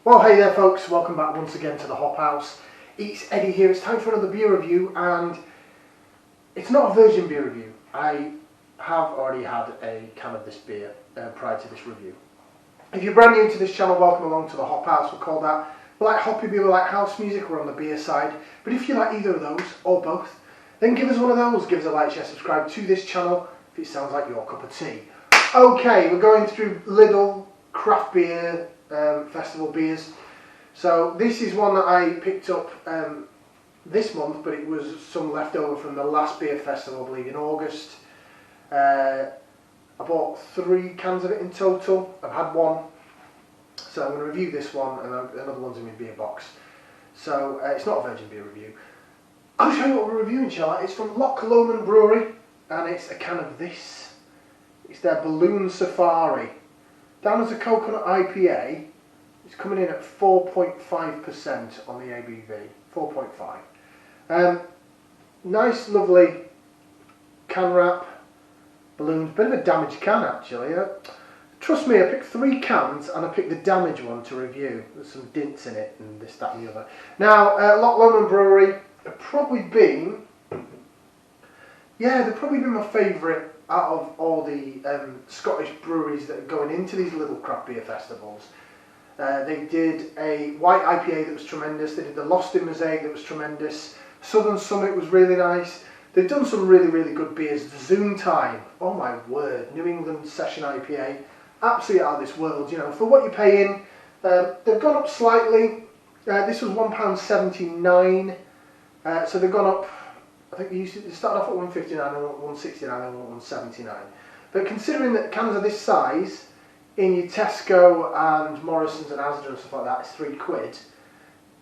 Well, hey there folks, welcome back once again to the Hop House. It's Eddie here. It's time for another beer review, and it's not a virgin beer review. I have already had a can of this beer prior to this review. If you're brand new to this channel, welcome along to the Hop House. We call that, we like hoppy beer, we like house music, we're on the beer side. But if you like either of those, or both, then give us one of those. Give us a like, share, subscribe to this channel if it sounds like your cup of tea. Okay, we're going through Lidl Craft Beer Festival beers. So this is one that I picked up this month, but it was some leftover from the last beer festival, I believe in August. I bought 3 cans of it in total. I've had one, so I'm going to review this one, and another one's in my beer box. So it's not a virgin beer review. I'll show you what we're reviewing, shall I? It's from Loch Lomond Brewery, and it's a can of this. It's their Balloon Safari. Down as a coconut IPA, it's coming in at 4.5% on the ABV. 4.5. Nice, lovely can wrap. Balloons. Bit of a damaged can, actually. Trust me, I picked 3 cans and I picked the damaged one to review. There's some dints in it and this, that and the other. Now, Loch Lomond Brewery have probably been... they've probably been my favourite out of all the Scottish breweries that are going into these Lidl Craft Beer Festivals. They did a white IPA that was tremendous. They did the Lost in Mosaic that was tremendous. Southern Summit was really nice. They've done some really, really good beers. The Zoom Time, oh my word, New England Session IPA, absolutely out of this world. You know, for what you're paying, they've gone up slightly. This was £1.79, so they've gone up. I think they started off at 159 and 169 and 179. But considering that cans are this size, in your Tesco and Morrison's and Asda and stuff like that, it's £3.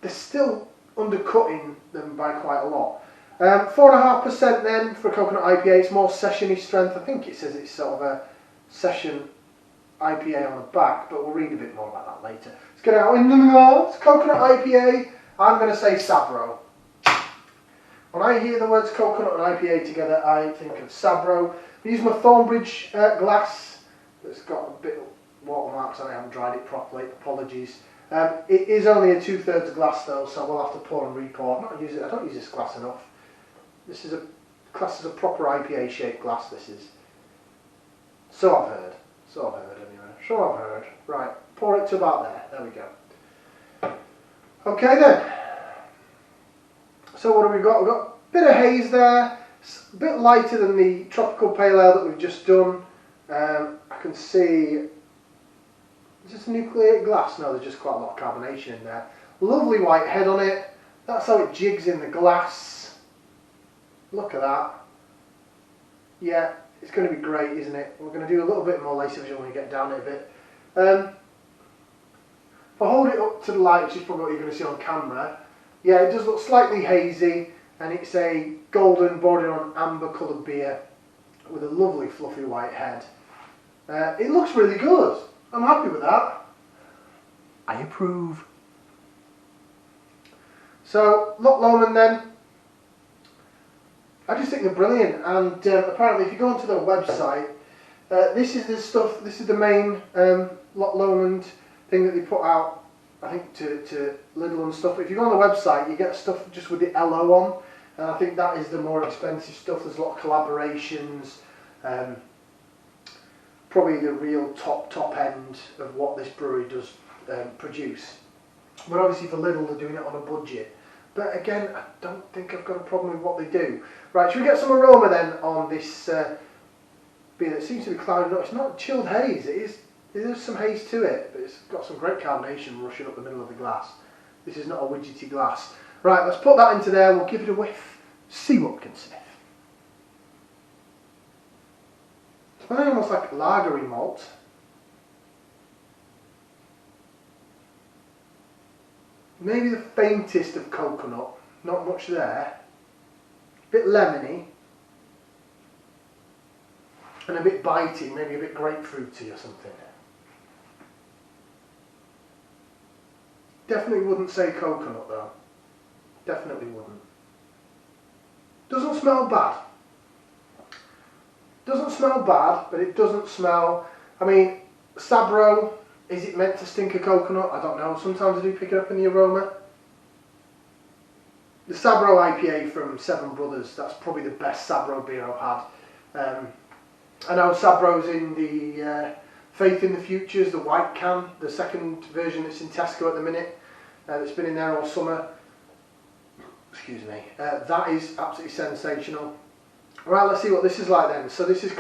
They're still undercutting them by quite a lot. 4.5% then for a coconut IPA. It's more session-y strength. I think it says it's sort of a session IPA on the back, but we'll read a bit more about that later. Let's get out in the north. Coconut IPA. I'm going to say Sabro. When I hear the words coconut and IPA together, I think of Sabro. I use my Thornbridge glass. It's got a bit of watermarks and I haven't dried it properly. Apologies. It is only a 2/3 glass though, so we'll have to pour and re-pour. I don't use this glass enough. This is a class as a proper IPA shaped glass. This is. So I've heard. Anyway. So I've heard. Right. Pour it to about there. There we go. Okay then. So what have we got? We've got a bit of haze there, a bit lighter than the tropical pale ale that we've just done. I can see, is this a nucleate glass? No, there's just quite a lot of carbonation in there. Lovely white head on it. That's how it jigs in the glass. Look at that. Yeah, it's going to be great, isn't it? We're going to do a little bit more later vision when we get down it a bit. If I hold it up to the light, which is probably what you're going to see on camera, yeah, it does look slightly hazy, and it's a golden bordering on amber coloured beer with a lovely fluffy white head. It looks really good. I'm happy with that. I approve. So, Loch Lomond then. I just think they're brilliant, and apparently if you go onto their website, this is the stuff, this is the main Loch Lomond thing that they put out, I think, to Lidl and stuff. If you go on the website, you get stuff just with the LO on, and I think that is the more expensive stuff. There's a lot of collaborations, probably the real top end of what this brewery does produce. But obviously for Lidl, they're doing it on a budget. But again, I don't think I've got a problem with what they do. Right, should we get some aroma then on this beer that seems to be clouded up? It's not chilled haze, it is. There's some haze to it, but it's got some great carbonation rushing up the middle of the glass. This is not a widgety glass. Right, let's put that into there, we'll give it a whiff, see what we can sniff. It's smelling almost like lagery malt. Maybe the faintest of coconut, not much there. A bit lemony. And a bit bitey, maybe a bit grapefruity or something. Definitely wouldn't say coconut though. Definitely wouldn't. Doesn't smell bad. Doesn't smell bad, but it doesn't smell... I mean, Sabro Is it meant to stink of coconut? I don't know. Sometimes I do pick it up in the aroma. The Sabro IPA from Seven Brothers, that's probably the best Sabro beer I've had. I know Sabro's in the Faith in the Futures, the white can, the second version that's in Tesco at the minute. It's been in there all summer. Excuse me. That is absolutely sensational. Right, let's see what this is like then. So this is it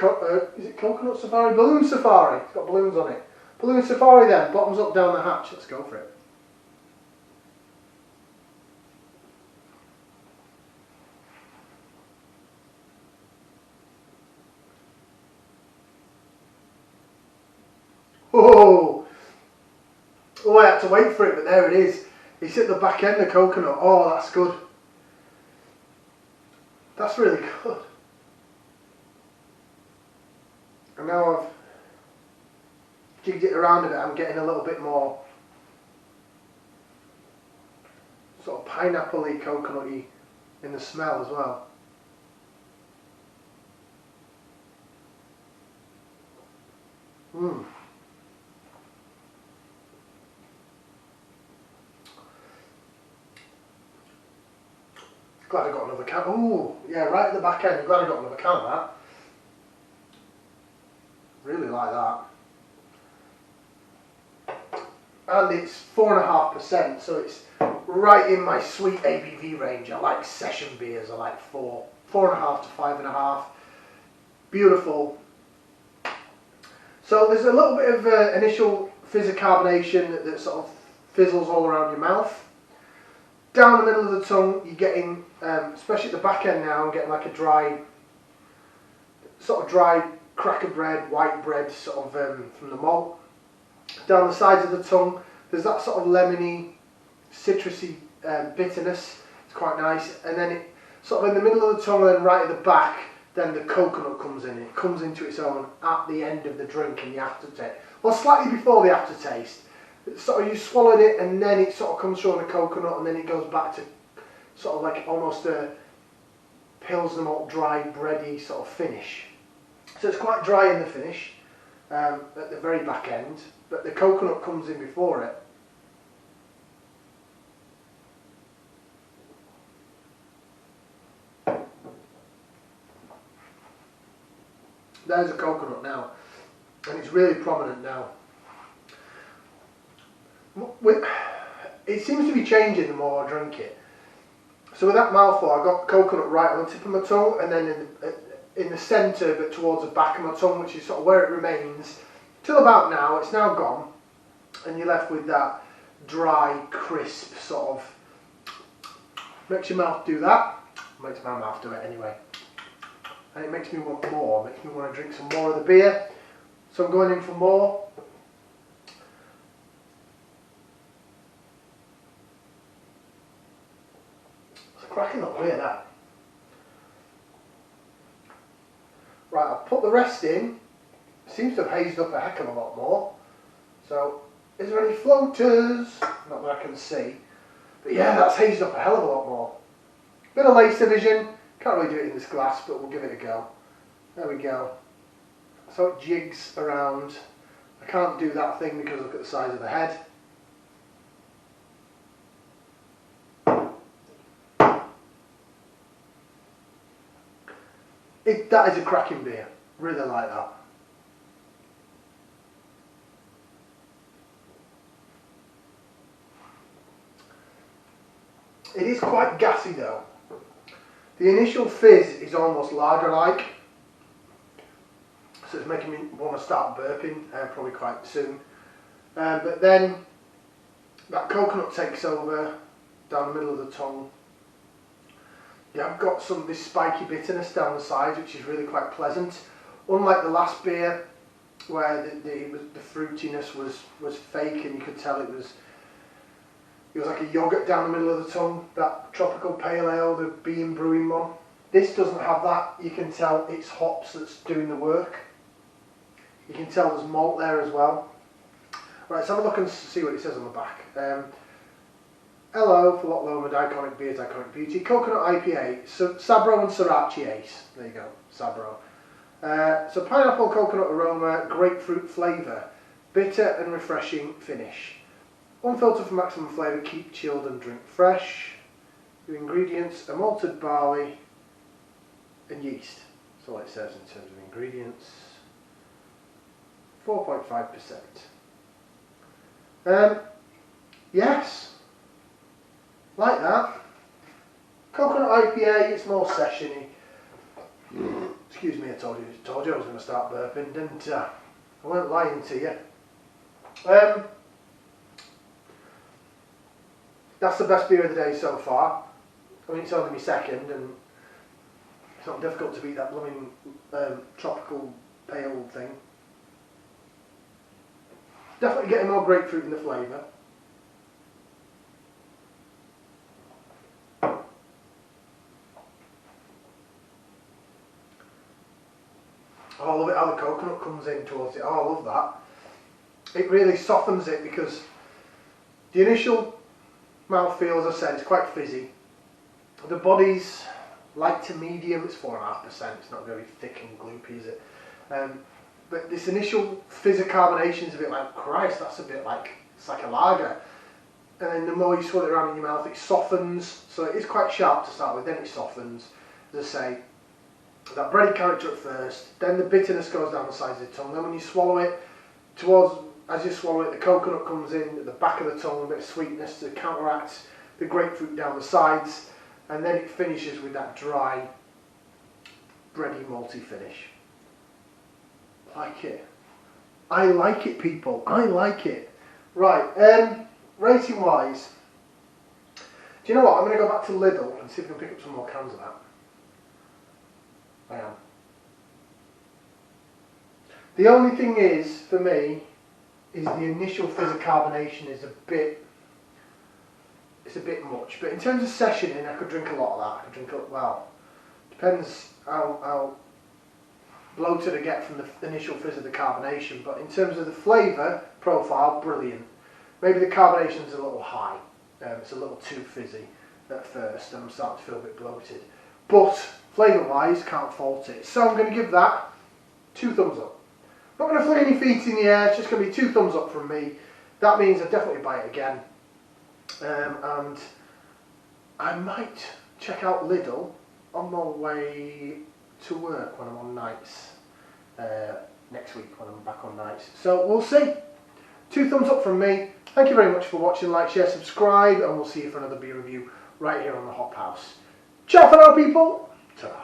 Coconut Safari? Balloon Safari. It's got balloons on it. Balloon Safari then. Bottoms up down the hatch. Let's go for it. Oh, I had to wait for it, but there it is. It's at the back end of coconut. Oh, that's good. That's really good. And now I've jigged it around a bit, I'm getting a little bit more sort of pineapple-y, coconut-y in the smell as well. Glad I got another can. Oh, yeah, right at the back end. I'm glad I got another can of that. Really like that. And it's 4.5%, so it's right in my sweet ABV range. I like session beers. I like 4.5 to 5.5. Beautiful. So there's a little bit of initial fizz of carbonation that sort of fizzles all around your mouth. Down the middle of the tongue, you're getting, especially at the back end now, I'm getting like a dry, sort of dry cracker bread, white bread, sort of from the malt. Down the sides of the tongue, there's that sort of lemony, citrusy bitterness. It's quite nice. And then it sort of in the middle of the tongue, and then right at the back, then the coconut comes in. It comes into its own at the end of the drink in the aftertaste. Well, slightly before the aftertaste. Sort of you swallowed it and then it sort of comes through on the coconut and then it goes back to sort of like almost a Pilsner malt dry bready sort of finish. So it's quite dry in the finish at the very back end, but the coconut comes in before it. There's a coconut now, and it's really prominent now. It seems to be changing the more I drink it. So with that mouthful, I got coconut right on the tip of my tongue, and then in the centre, but towards the back of my tongue, which is sort of where it remains till about now. It's now gone, and you're left with that dry, crisp sort of. Makes your mouth do that. Makes my mouth do it anyway, and it makes me want more. Makes me want to drink some more of the beer. So I'm going in for more. Cracking up beer, that. Right, I've put the rest in. Seems to have hazed up a heck of a lot more. So, is there any floaters? Not that I can see. But yeah, that's hazed up a hell of a lot more. Bit of lace division. Can't really do it in this glass, but we'll give it a go. There we go. So it jigs around. I can't do that thing because look at the size of the head. That is a cracking beer. Really like that. It is quite gassy though. The initial fizz is almost lager-like, so it's making me want to start burping probably quite soon. But then that coconut takes over down the middle of the tongue. Yeah, I've got this spiky bitterness down the sides, which is really quite pleasant. Unlike the last beer, where the fruitiness was fake, and you could tell it was like a yoghurt down the middle of the tongue. That tropical pale ale, the Beam Brewing one. This doesn't have that. You can tell it's hops that's doing the work. You can tell there's malt there as well. Right, let's have a look and see what it says on the back. Hello for Loch Lomond, iconic beers, iconic beauty. Coconut IPA, Sabro and Sriracha Ace. There you go, Sabro. So pineapple, coconut aroma, grapefruit flavour. Bitter and refreshing finish. Unfiltered for maximum flavour, keep chilled and drink fresh. Your ingredients are malted barley and yeast. That's all it says in terms of ingredients. 4.5%. Yes, like that. Coconut IPA, it's more sessiony. Excuse me, I told you I was going to start burping, didn't I? I weren't lying to you. That's the best beer of the day so far. I mean, it's only my second, and it's not difficult to beat that blooming tropical pale thing. Definitely getting more grapefruit in the flavour. Oh, I love it how the coconut comes in towards it. Oh, I love that. It really softens it, because the initial mouthfeel, as I said, is quite fizzy. The body's light to medium. It's 4.5%. It's not very thick and gloopy, is it? But this initial fizz of carbonation is a bit like, Christ, that's a bit like, it's like a lager. And then the more you swirl it around in your mouth, it softens. So it is quite sharp to start with, then it softens. As I say, that bready character at first, then the bitterness goes down the sides of the tongue. Then when you swallow it, as you swallow it, the coconut comes in at the back of the tongue, a bit of sweetness to counteract the grapefruit down the sides. And then it finishes with that dry, bready, malty finish. Like it. I like it, people. I like it. Right, rating wise, do you know what? I'm going to go back to Lidl and see if we can pick up some more cans of that. I am. The only thing is, for me, is the initial fizz of carbonation is a bit much. But in terms of sessioning, I could drink a lot of that. I could drink, well, depends how bloated I get from the initial fizz of the carbonation, but in terms of the flavour profile, brilliant. Maybe the carbonation's a little high. It's a little too fizzy at first, and I'm starting to feel a bit bloated. But flavour-wise, can't fault it. So I'm going to give that 2 thumbs up. Not going to fling any feet in the air. It's just going to be 2 thumbs up from me. That means I definitely buy it again, and I might check out Lidl on my way to work when I'm on nights next week, when I'm back on nights. So we'll see. 2 thumbs up from me. Thank you very much for watching. Like, share, subscribe, and we'll see you for another beer review right here on the Hop House. Ciao for now, people. Ta-ra.